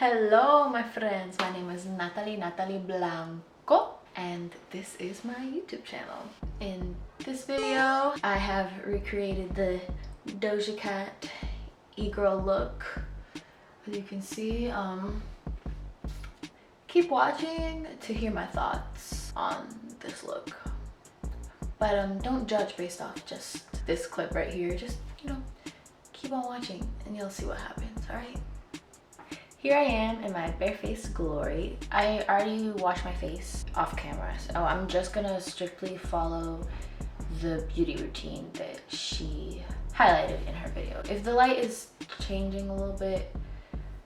Hello my friends, my name is Natalie Blanco and this is my YouTube channel. In this video I have recreated the Doja Cat e-girl look. As you can see, keep watching to hear my thoughts on this look, but don't judge based off just this clip right here. Just, you know, keep on watching and you'll see what happens. All right, here I am in my barefaced glory. I already washed my face off camera, so I'm just gonna strictly follow the beauty routine that she highlighted in her video. If the light is changing a little bit,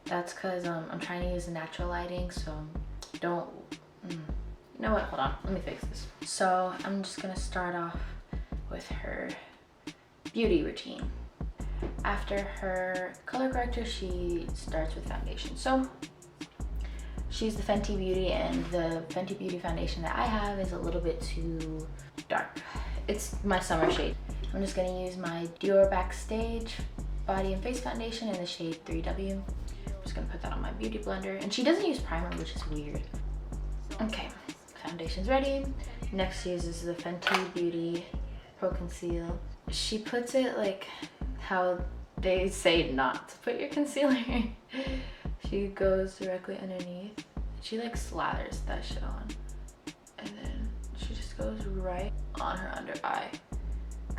that's because I'm trying to use natural lighting, so don't you know what, hold on, let me fix this. So I'm just gonna start off with her beauty routine. After her color corrector, she starts with foundation. So she's the Fenty Beauty, and the Fenty Beauty foundation that I have is a little bit too dark. It's my summer shade. I'm just gonna use my Dior Backstage body and face foundation in the shade 3W. I'm just gonna put that on my beauty blender, and she doesn't use primer, which is weird. Okay, foundation's ready. Next she uses the Fenty Beauty Pro Conceal. She puts it like how they say not to put your concealer. She goes directly underneath. She like slathers that shit on, and then she just goes right on her under eye.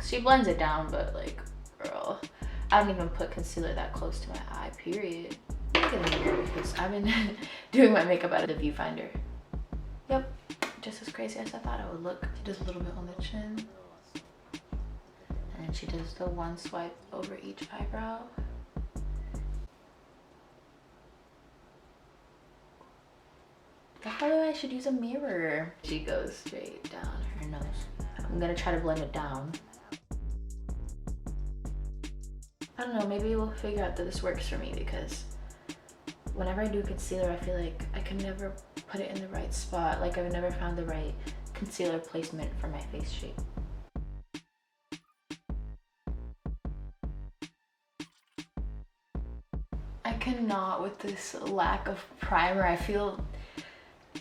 She blends it down, but like, girl, I don't even put concealer that close to my eye, period. Look at the mirror because I've been doing my makeup out of the viewfinder. Yep, just as crazy as I thought I would look. She does a little bit on the chin, and then she does the one swipe over each eyebrow. That's why I should use a mirror. She goes straight down her nose. I'm gonna try to blend it down. I don't know, maybe we'll figure out that this works for me, because whenever I do concealer, I feel like I can never put it in the right spot. Like, I've never found the right concealer placement for my face shape. I cannot with this lack of primer. I feel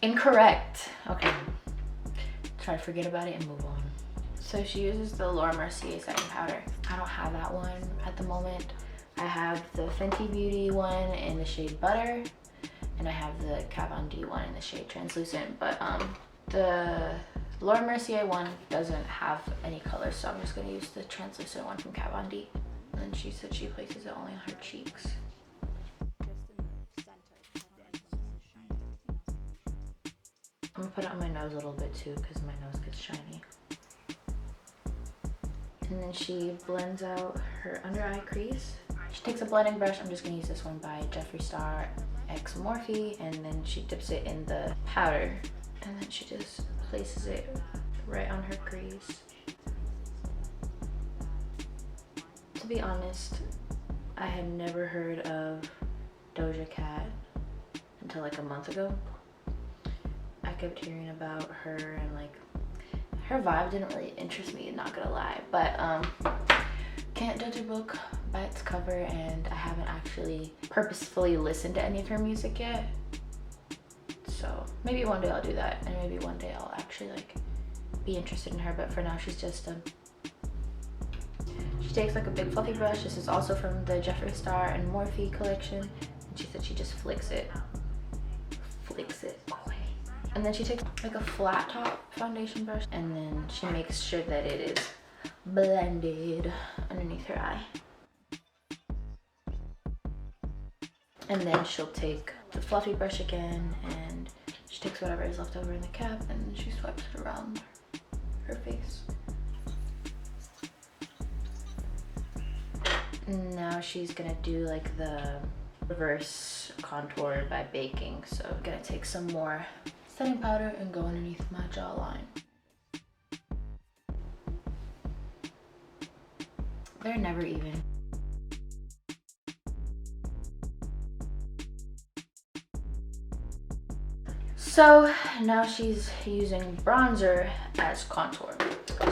incorrect. Okay, try to forget about it and move on. So she uses the Laura Mercier setting powder. I don't have that one at the moment. I have the Fenty Beauty one in the shade Butter, and I have the Kat Von D one in the shade Translucent, but the Laura Mercier one doesn't have any color, so I'm just gonna use the translucent one from Kat Von D. And then she said she places it only on her cheeks. I'm gonna put it on my nose a little bit too, because my nose gets shiny. And then she blends out her under eye crease. She takes a blending brush. I'm just gonna use this one by Jeffree Star X Morphe, and then she dips it in the powder, and then she just places it right on her crease. To be honest, I had never heard of Doja Cat until like a month ago. I kept hearing about her, and like, her vibe didn't really interest me, not gonna lie, but can't judge a book by its cover, and I haven't actually purposefully listened to any of her music yet. So maybe one day I'll do that, and maybe one day I'll actually like be interested in her, but for now she's just she takes like a big fluffy brush. This is also from the Jeffree Star and Morphe collection, and she said she just flicks it away. And then she takes like a flat top foundation brush, and then she makes sure that it is blended underneath her eye. And then she'll take the fluffy brush again, and she takes whatever is left over in the cap, and she swipes it around her face. Now she's gonna do like the reverse contour by baking. So I'm gonna take some more setting powder and go underneath my jawline. They're never even. So now she's using bronzer as contour.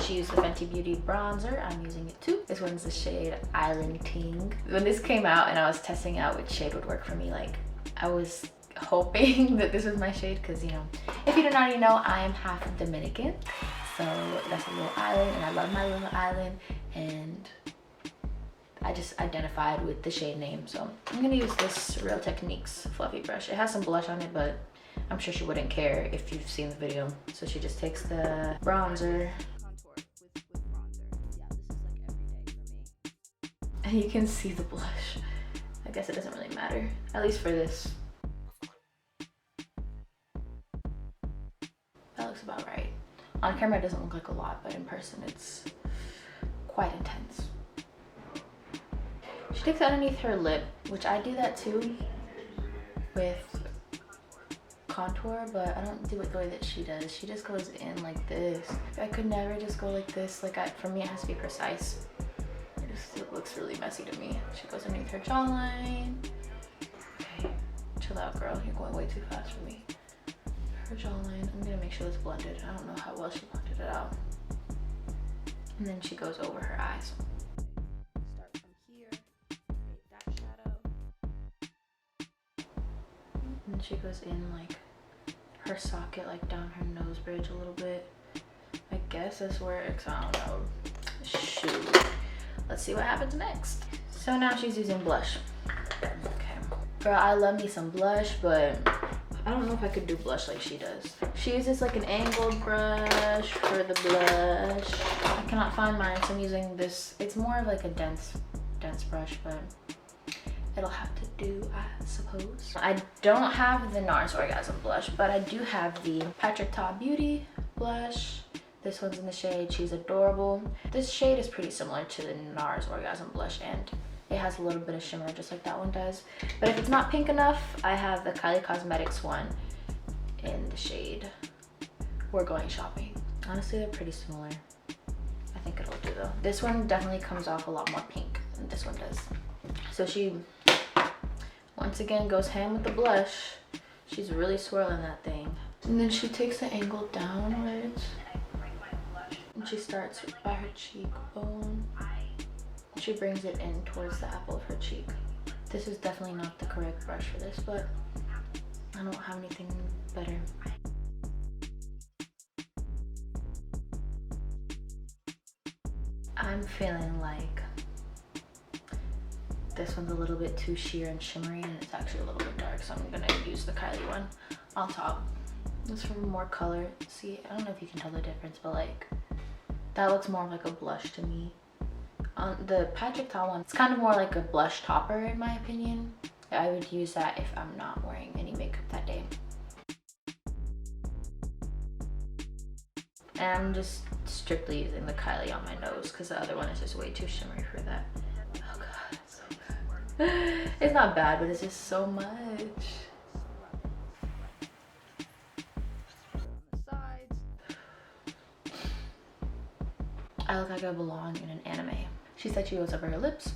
She used the Fenty Beauty bronzer. I'm using it too. This one's the shade Island Ting. When this came out and I was testing out which shade would work for me, like I was hoping that this was my shade because, you know, if you don't already know, I am half Dominican. So that's a little island and I love my little island, and I just identified with the shade name. So I'm gonna use this Real Techniques fluffy brush. It has some blush on it, but I'm sure she wouldn't care if you've seen the video. So she just takes the bronzer. And you can see the blush. I guess it doesn't really matter, at least for this. That looks about right. On camera it doesn't look like a lot, but in person it's quite intense. She takes it underneath her lip, which I do that too with contour, but I don't do it the way that she does. She just goes in like this. I could never just go like this. Like for me, it has to be precise. It looks really messy to me. She goes underneath her jawline. Okay, chill out, girl. You're going way too fast for me. Her jawline. I'm gonna make sure it's blended. I don't know how well she blended it out. And then she goes over her eyes. Start from here, create that shadow. And she goes in like her socket, like down her nose bridge a little bit. I guess this works. I don't know. Shoot. Let's see what happens next. So now she's using blush. Okay. Girl, I love me some blush, but I don't know if I could do blush like she does. She uses like an angled brush for the blush. I cannot find mine, so I'm using this. It's more of like a dense brush, but it'll have to do, I suppose. I don't have the NARS Orgasm blush, but I do have the Patrick Ta Beauty blush. This one's in the shade She's Adorable. This shade is pretty similar to the NARS Orgasm blush, and it has a little bit of shimmer just like that one does. But if it's not pink enough, I have the Kylie Cosmetics one in the shade We're Going Shopping. Honestly, they're pretty similar. I think it'll do though. This one definitely comes off a lot more pink than this one does. So she, once again, goes ham with the blush. She's really swirling that thing. And then she takes the angle downwards. And she starts by her cheekbone. She brings it in towards the apple of her cheek. This is definitely not the correct brush for this, but I don't have anything better. I'm feeling like this one's a little bit too sheer and shimmery, and it's actually a little bit dark, so I'm gonna use the Kylie one on top. This for more color. See, I don't know if you can tell the difference, but like that looks more like a blush to me. On the Patrick Ta one, it's kind of more like a blush topper in my opinion. I would use that if I'm not wearing any makeup that day. And I'm just strictly using the Kylie on my nose because the other one is just way too shimmery for that. Oh god, it's so bad. It's not bad, but it's just so much. I look like I belong in an anime. She said she goes over her lips.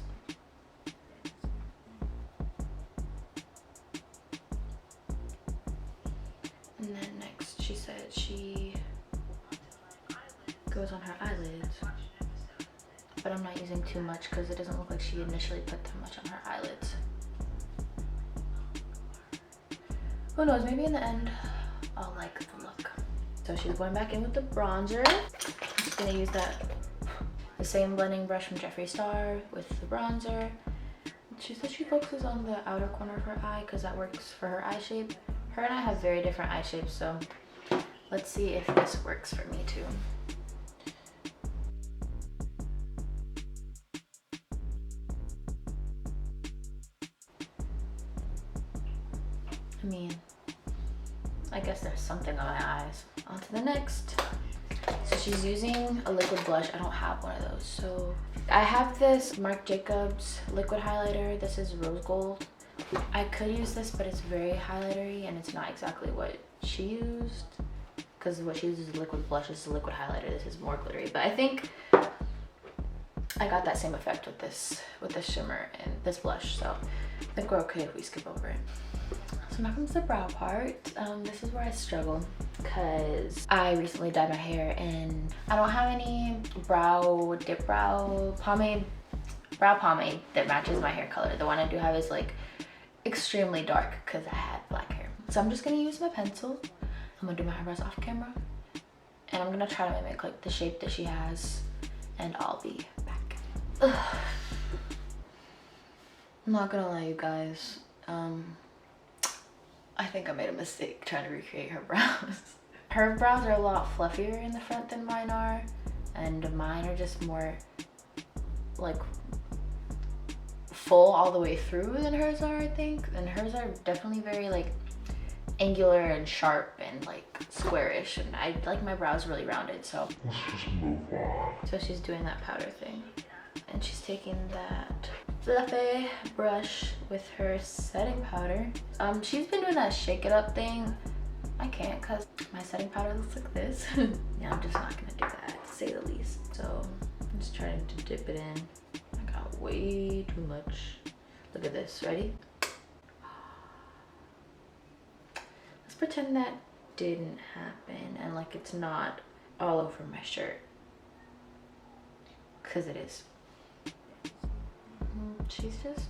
And then next she said she goes on her eyelids. But I'm not using too much because it doesn't look like she initially put that much on her eyelids. Who knows, maybe in the end I'll like the look. So she's going back in with the bronzer. I'm just gonna use the same blending brush from Jeffree Star with the bronzer. She said she focuses on the outer corner of her eye because that works for her eye shape. Her and I have very different eye shapes, so let's see if this works for me too. I mean, I guess there's something on my eyes. On to the next. So she's using a liquid blush. I don't have one of those. So I have this Marc Jacobs liquid highlighter. This is rose gold. I could use this, but it's very highlightery and it's not exactly what she used. Because what she uses is liquid blush. This is a liquid highlighter. This is more glittery. But I think I got that same effect with this shimmer and this blush. So I think we're okay if we skip over it. So now comes the brow part. This is where I struggle because I recently dyed my hair and I don't have any brow pomade that matches my hair color. The one I do have is like extremely dark because I had black hair. So I'm just gonna use my pencil. I'm gonna do my eyebrows off camera. And I'm gonna try to mimic like the shape that she has. And I'll be back. Ugh. I'm not gonna lie, you guys. I think I made a mistake trying to recreate her brows. Her brows are a lot fluffier in the front than mine are. And mine are just more like full all the way through than hers are, I think. And hers are definitely very like angular and sharp and like squarish, and I like my brows really rounded, so let's just move on. So she's doing that powder thing, and she's taking that fluffy brush with her setting powder. She's been doing that shake it up thing. I can't because my setting powder looks like this. Yeah, I'm just not gonna do that, to say the least. So I'm just trying to dip it in. I got way too much. Look at this. Ready? Let's pretend that didn't happen and like it's not all over my shirt, because it is. She's just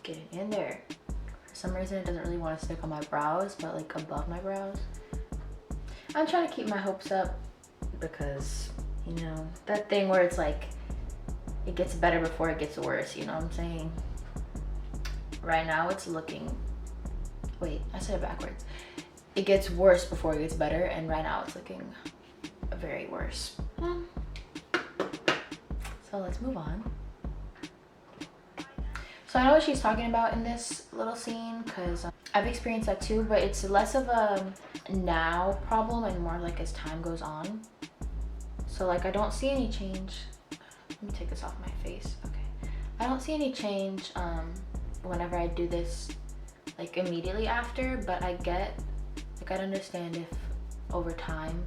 getting in there. For some reason it doesn't really want to stick on my brows, but like above my brows. I'm trying to keep my hopes up because, you know, that thing where it's like it gets better before it gets worse, you know what I'm saying? Right now it's looking, wait, I said it backwards. It gets worse before it gets better, and right now it's looking very worse. So let's move on. So I know what she's talking about in this little scene because I've experienced that too, but it's less of a now problem and more like as time goes on. So like I don't see any change. Let me take this off my face. Okay. I don't see any change whenever I do this like immediately after, but I understand if over time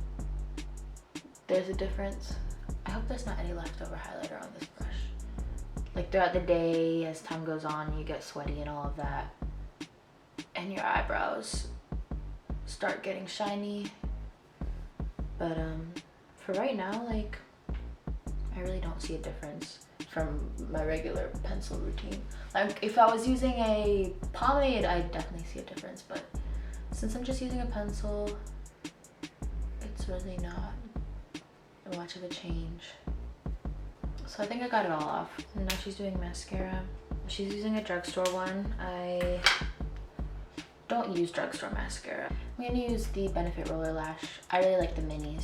there's a difference. I hope there's not any leftover highlighter on this brush. Like throughout the day, as time goes on, you get sweaty and all of that, and your eyebrows start getting shiny. But for right now, like I really don't see a difference from my regular pencil routine. Like if I was using a pomade, I'd definitely see a difference, but since I'm just using a pencil, it's really not much of a change. So I think I got it all off. And now she's doing mascara. She's using a drugstore one. I don't use drugstore mascara. I'm gonna use the Benefit Roller Lash. I really like the mini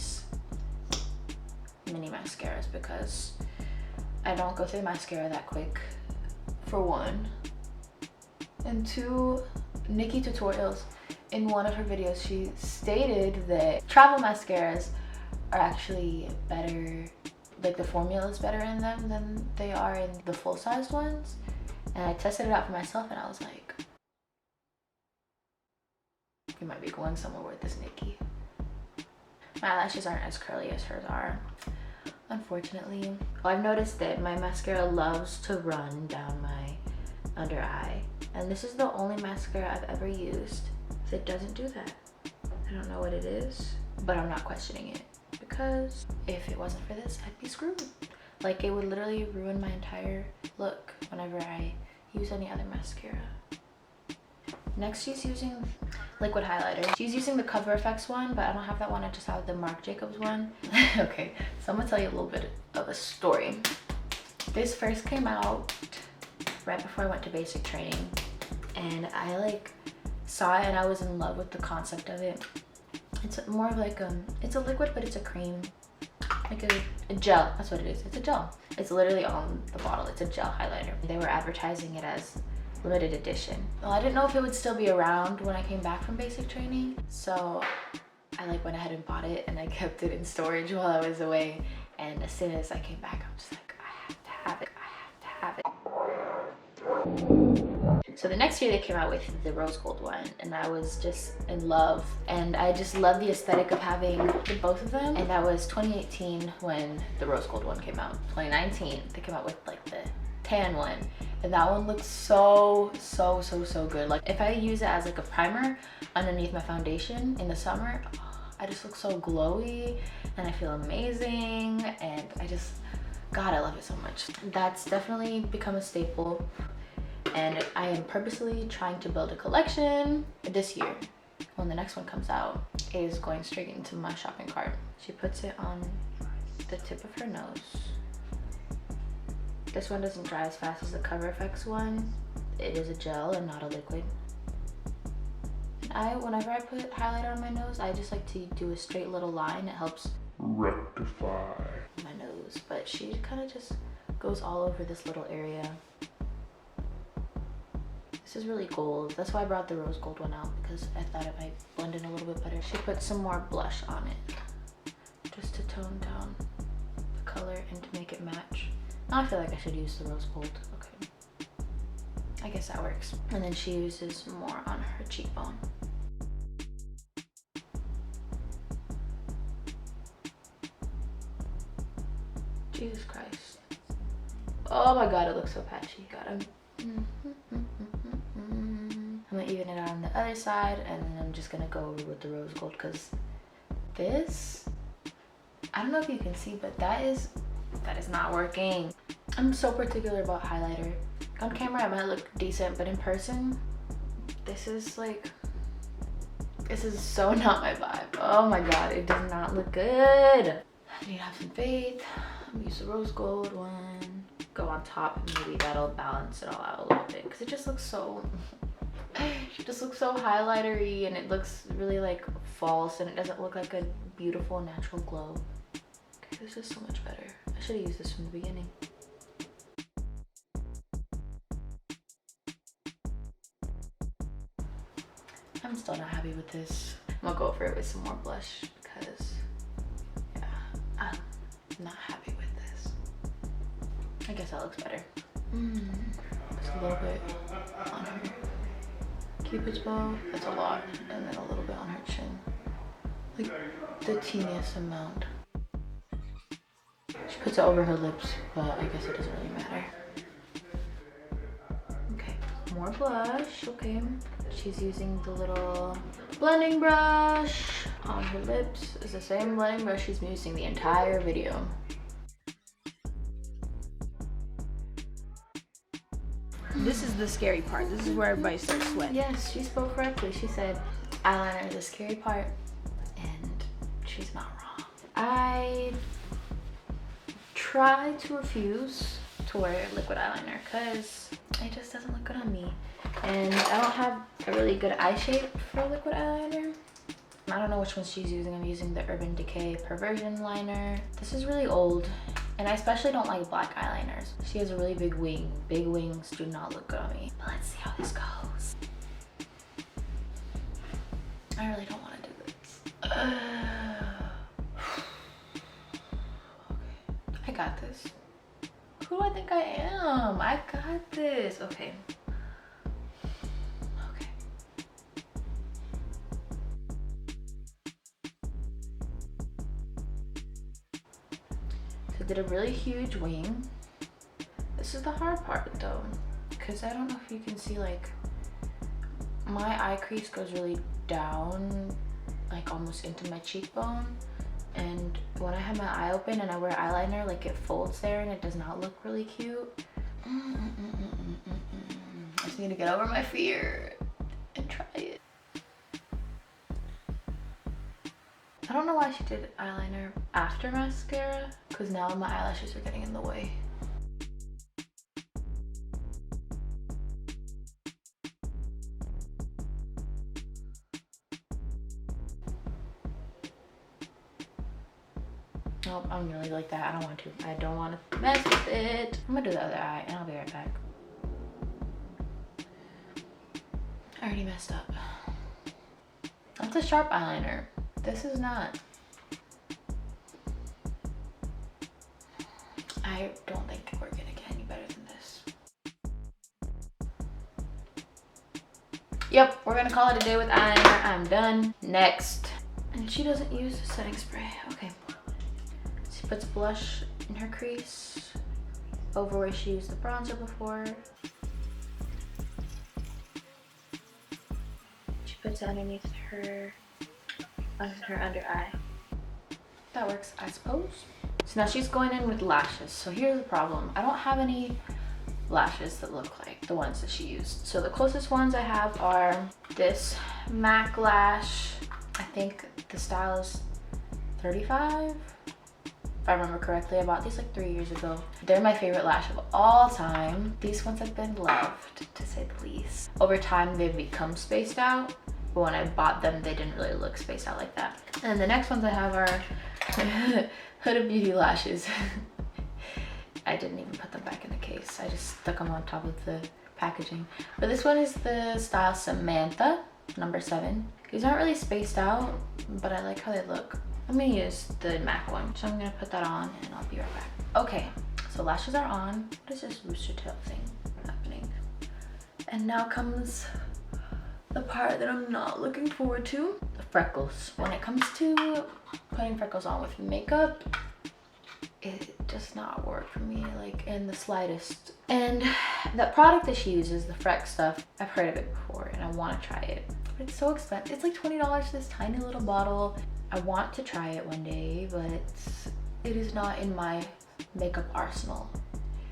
mascaras because I don't go through mascara that quick, for one. And two, Nikki Tutorials, in one of her videos, she stated that travel mascaras are actually better, like the formula is better in them than they are in the full-sized ones. And I tested it out for myself and I was like, you might be going somewhere with this, Nikki. My eyelashes aren't as curly as hers are, unfortunately. Well, I've noticed that my mascara loves to run down my under eye, and this is the only mascara I've ever used that doesn't do that. I don't know what it is, but I'm not questioning it, because if it wasn't for this, I'd be screwed. Like, it would literally ruin my entire look whenever I use any other mascara. Next, she's using liquid highlighter. She's using the Cover FX one, but I don't have that one. I just have the Marc Jacobs one. Okay, so I'm gonna tell you a little bit of a story. This first came out right before I went to basic training, and I like saw it and I was in love with the concept of it. It's more of like it's a liquid, but it's a cream, like a gel. That's what it is. It's a gel. It's literally on the bottle. It's a gel highlighter. They were advertising it as limited edition. Well, I didn't know if it would still be around when I came back from basic training, so I like went ahead and bought it, and I kept it in storage while I was away. And as soon as I came back, I'm just like, I have to have it. I have to have it. So the next year they came out with the rose gold one, and I was just in love. And I just love the aesthetic of having both of them. And that was 2018 when the rose gold one came out. 2019 they came out with like the tan one, and that one looks so good. Like if I use it as like a primer underneath my foundation in the summer, I just look so glowy and I feel amazing, and God, I love it so much. That's definitely become a staple, and I am purposely trying to build a collection this year. When the next one comes out, it is going straight into my shopping cart. She puts it on the tip of her nose. This one doesn't dry as fast as the Cover FX one. It is a gel and not a liquid. Whenever I put highlighter on my nose, I just like to do a straight little line. It helps rectify my nose, but she kind of just goes all over this little area. This is really gold. That's why I brought the rose gold one out, because I thought it might blend in a little bit better. She put some more blush on it just to tone down the color and to make it match. Now I feel like I should use the rose gold. Okay, I guess that works. And then she uses more on her cheekbone. Jesus Christ. Oh my God, it looks so patchy. God, I'm gonna even it out on the other side, and then I'm just gonna go over with the rose gold, because this, I don't know if you can see, but that is not working. I'm so particular about highlighter. On camera it might look decent, but in person, this is so not my vibe. Oh my God, it does not look good. I need to have some faith. I'm gonna use the rose gold one. Go on top, and maybe that'll balance it all out a little bit, because it just looks so highlightery, and it looks really like false, and it doesn't look like a beautiful natural glow. Okay, this is so much better. I should have used this from the beginning. I'm still not happy with this. I'm gonna go over it with some more blush, because yeah, I'm not happy with this. I guess that looks better. Just a little bit on her Cupid's bow. That's a lot. And then a little bit on her chin. Like the teeniest amount. She puts it over her lips, but I guess it doesn't really matter. Okay, more blush. Okay. She's using the little blending brush on her lips. It's the same blending brush she's been using the entire video. This is the scary part. This is where everybody starts sweating. Yes, she spoke correctly. She said eyeliner is the scary part, and she's not wrong. I try to refuse to wear liquid eyeliner because it just doesn't look good on me. And I don't have a really good eye shape for liquid eyeliner. I don't know which one she's using. I'm using the Urban Decay Perversion liner. This is really old, and I especially don't like black eyeliners. She has a really big wing. Big wings do not look good on me. But let's see how this goes. I really don't want to do this. Okay, I got this. Who do I think I am? I got this. Okay. Did a really huge wing. This is the hard part though, because I don't know if you can see, like my eye crease goes really down, like almost into my cheekbone, and when I have my eye open and I wear eyeliner, like it folds there and it does not look really cute. I just need to get over my fear and try it. I don't know why she did eyeliner after mascara, because now my eyelashes are getting in the way. Nope, I'm really like that. I don't want to. I don't want to mess with it. I'm gonna do the other eye and I'll be right back. I already messed up. That's a sharp eyeliner. This is not. I don't think we're gonna get any better than this. Yep, we're gonna call it a day with eyeliner. I'm done. Next. And she doesn't use a setting spray. Okay. She puts blush in her crease over where she used the bronzer before. She puts it underneath her under eye. That works, I suppose. So now she's going in with lashes. So here's the problem. I don't have any lashes that look like the ones that she used. So the closest ones I have are this MAC lash. I think the style is 35. If I remember correctly. I bought these like 3 years ago. They're my favorite lash of all time. These ones have been loved, to say the least. Over time, they've become spaced out, but when I bought them, they didn't really look spaced out like that. And the next ones I have are Huda Beauty lashes. I didn't even put them back in the case. I just stuck them on top of the packaging. But this one is the style Samantha, number 7. These aren't really spaced out, but I like how they look. I'm gonna use the MAC one. So I'm gonna put that on and I'll be right back. Okay, so lashes are on. What is this rooster tail thing happening? And now comes the part that I'm not looking forward to, the freckles. When it comes to putting freckles on with makeup, it does not work for me, like in the slightest. And that product that she uses, the Freck stuff, I've heard of it before and I want to try it. But it's so expensive. It's like $20 for this tiny little bottle. I want to try it one day, but it is not in my makeup arsenal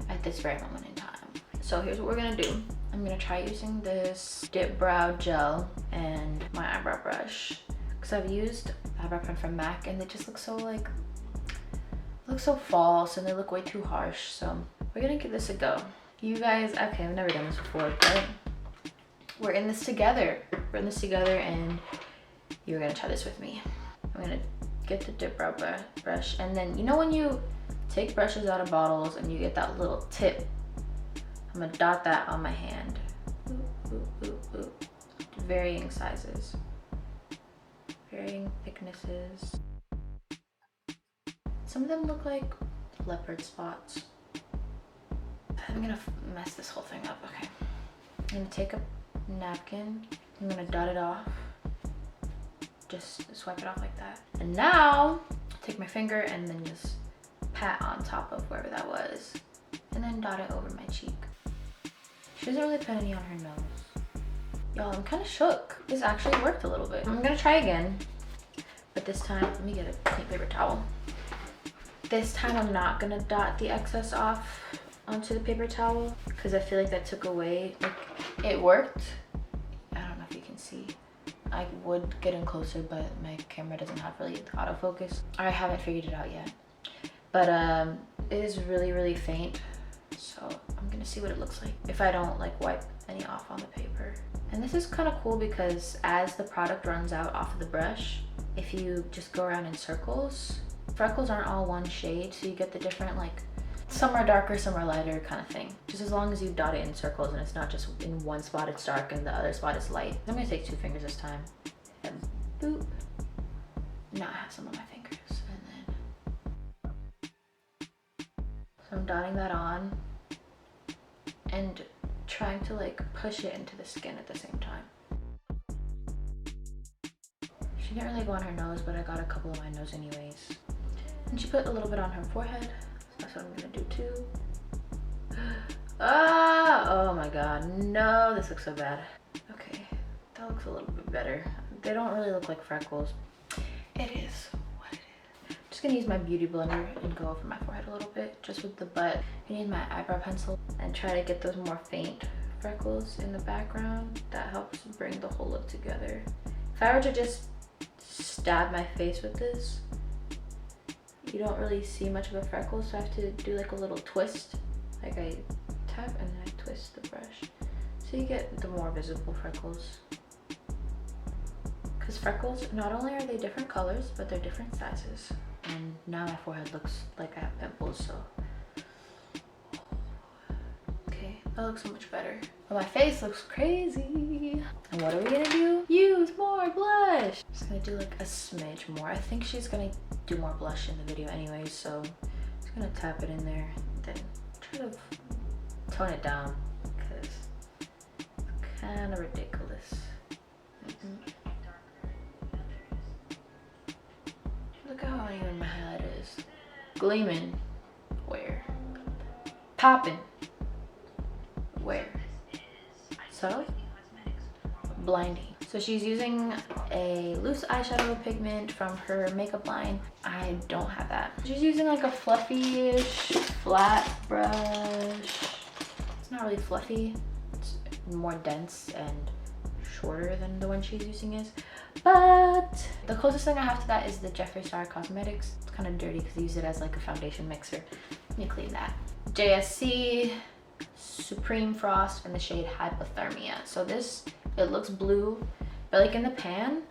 at this very moment in time. So here's what we're gonna do. I'm gonna try using this Dip Brow Gel and my eyebrow brush. Because I've used eyebrow pen from MAC and they just look so like, look so false and they look way too harsh. So we're gonna give this a go. You guys, okay, I've never done this before, but we're in this together. We're in this together and you're gonna try this with me. I'm gonna get the Dip Brow brush, and then you know when you take brushes out of bottles and you get that little tip, I'm gonna dot that on my hand. Ooh, ooh, ooh, ooh. Varying sizes, varying thicknesses. Some of them look like leopard spots. I'm gonna mess this whole thing up. Okay, I'm gonna take a napkin, I'm gonna dot it off. Just swipe it off like that. And now, take my finger and then just pat on top of wherever that was. And then dot it over my cheek. She doesn't really put any on her nose. Y'all, I'm kind of shook. This actually worked a little bit. I'm gonna try again. But this time, let me get a clean paper towel. This time I'm not gonna dot the excess off onto the paper towel because I feel like that took away, like it worked. I don't know if you can see. I would get in closer, but my camera doesn't have really autofocus. I haven't figured it out yet. But it is really, really faint. So I'm gonna see what it looks like if I don't like wipe any off on the paper. And this is kind of cool because as the product runs out off of the brush, if you just go around in circles, freckles aren't all one shade, so you get the different, like, some are darker, some are lighter kind of thing. Just as long as you dot it in circles and it's not just in one spot it's dark and the other spot is light. I'm gonna take 2 fingers this time. And boop. Now I have some on my fingers. And then, so I'm dotting that on and trying to like push it into the skin at the same time. She didn't really go on her nose, but I got a couple on my nose anyways. And she put a little bit on her forehead. That's what I'm gonna do too. Ah, oh my god, no, this looks so bad. Okay, that looks a little bit better. They don't really look like freckles. It is what it is. I'm just gonna use my beauty blender and go over my forehead a little bit, just with the butt. I need my eyebrow pencil and try to get those more faint freckles in the background. That helps bring the whole look together. If I were to just stab my face with this, you don't really see much of a freckle, so I have to do like a little twist. Like I tap and then I twist the brush. So you get the more visible freckles. Because freckles, not only are they different colors, but they're different sizes. And now my forehead looks like I have pimples, so. Okay, that looks so much better. But my face looks crazy. And what are we gonna do? Use more blush. I'm just gonna do like a smidge more. I think she's gonna do more blush in the video anyway, so I'm just gonna tap it in there, then try to tone it down because it's kind of ridiculous. Look at how uneven my highlight is. Gleaming. Where? Popping. Where? Subtle? Blinding. So she's using a loose eyeshadow pigment from her makeup line. I don't have that. She's using like a fluffy-ish flat brush. It's not really fluffy. It's more dense and shorter than the one she's using is. But the closest thing I have to that is the Jeffree Star Cosmetics. It's kind of dirty because I use it as like a foundation mixer. Let me clean that. JSC Supreme Frost in the shade Hypothermia. So this, it looks blue, but like in the pan,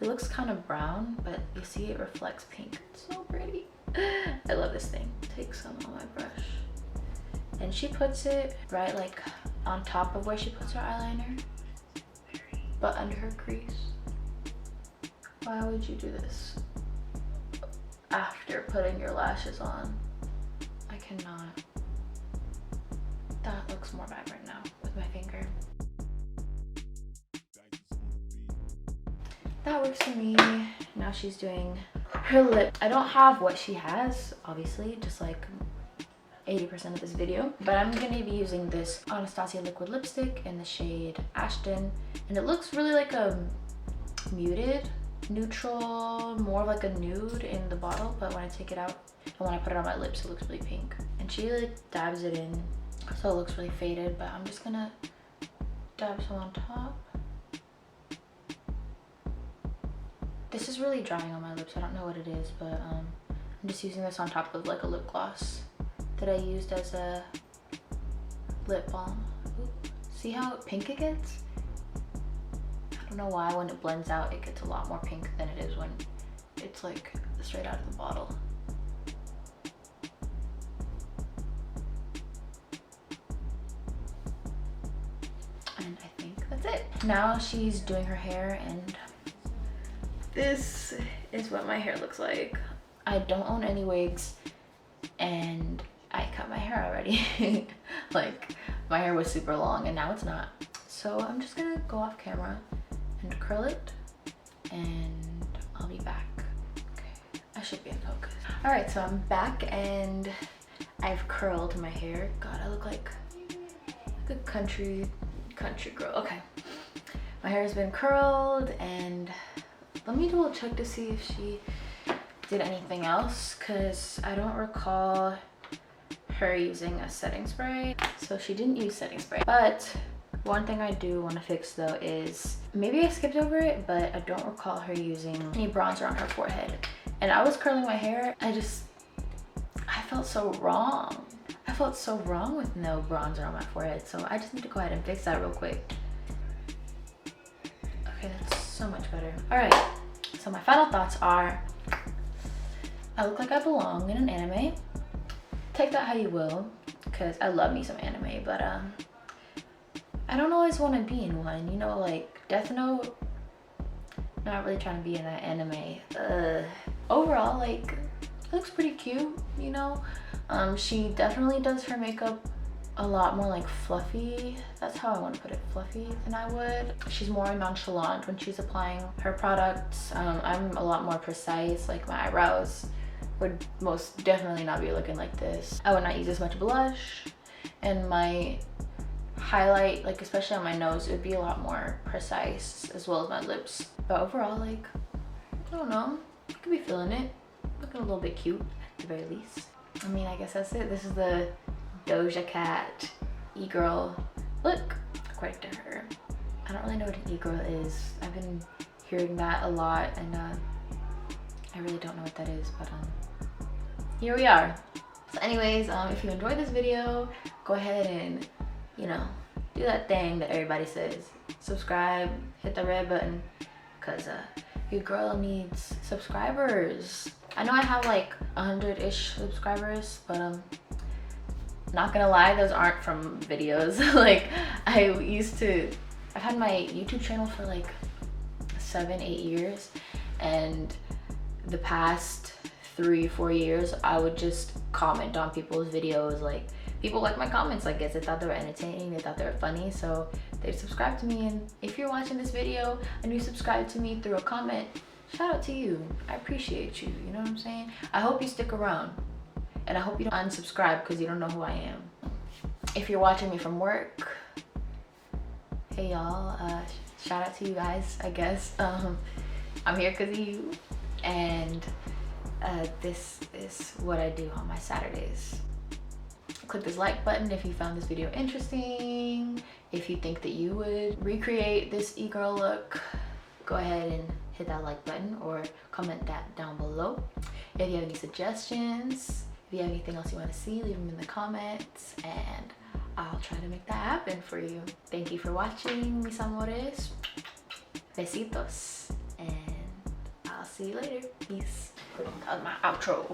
it looks kind of brown, but you see it reflects pink. It's so pretty. I love this thing. Take some on my brush. And she puts it right like on top of where she puts her eyeliner, but under her crease. Why would you do this after putting your lashes on? I cannot. That looks more vibrant now with my finger. That works for me. Now she's doing her lip. I don't have what she has, obviously, just like 80% of this video, but I'm gonna be using this Anastasia liquid lipstick in the shade Ashton, and it looks really like a muted neutral, more like a nude in the bottle, but when I take it out and when I put it on my lips, it looks really pink. And she like dabs it in, so it looks really faded, but I'm just gonna dab some on top. This is really drying on my lips. I don't know what it is, but I'm just using this on top of like a lip gloss that I used as a lip balm. Ooh. See how pink it gets? I don't know why when it blends out it gets a lot more pink than it is when it's like straight out of the bottle. And I think that's it. Now she's doing her hair, and this is what my hair looks like. I don't own any wigs, and I cut my hair already. Like, my hair was super long and now it's not. So I'm just gonna go off camera and curl it, and I'll be back. Okay, I should be in focus. All right, so I'm back and I've curled my hair. God, I look like a country girl. Okay, my hair has been curled, and let me double check to see if she did anything else, because I don't recall her using a setting spray. So she didn't use setting spray, but one thing I do want to fix though is, maybe I skipped over it, but I don't recall her using any bronzer on her forehead. And I was curling my hair, I felt so wrong. I felt so wrong with no bronzer on my forehead, so I just need to go ahead and fix that real quick. Okay, that's so much better. All right, so my final thoughts are, I look like I belong in an anime. Take that how you will, because I love me some anime, but I don't always want to be in one, you know, like Death Note. Not really trying to be in that anime. Overall, like, it looks pretty cute, you know. She definitely does her makeup a lot more like fluffy. That's how I want to put it, fluffy than I would. She's more nonchalant when she's applying her products. I'm a lot more precise, like my eyebrows would most definitely not be looking like this. I would not use as much blush, and my highlight, like especially on my nose, it would be a lot more precise, as well as my lips. But overall, like, I don't know, I could be feeling it. Looking a little bit cute at the very least. I mean, I guess that's it. This is the Doja Cat e-girl look, according to her. I don't really know what an e-girl is. I've been hearing that a lot, and I really don't know what that is, but here we are. So anyways, if you enjoyed this video, go ahead and, you know, do that thing that everybody says. Subscribe, hit the red button, because your girl needs subscribers. I know I have like 100-ish subscribers, but not gonna lie, those aren't from videos. Like, I've had my YouTube channel for like 7-8 years, and the past 3-4 years I would just comment on people's videos. Like, people like my comments, I guess they thought they were entertaining, they thought they were funny, so they'd subscribe to me. And if you're watching this video and you subscribe to me through a comment, shout out to you. I appreciate you, you know what I'm saying? I hope you stick around, and I hope you don't unsubscribe because you don't know who I am. If you're watching me from work, Hey y'all, shout out to you guys, I guess. I'm here because of you, and this is what I do on my Saturdays. Click this like button if you found this video interesting. If you think that you would recreate this e-girl look, go ahead and hit that like button or comment that down below. If you have any suggestions, if you have anything else you want to see, leave them in the comments and I'll try to make that happen for you. Thank you for watching, mis amores. Besitos. And I'll see you later. Peace. My outro.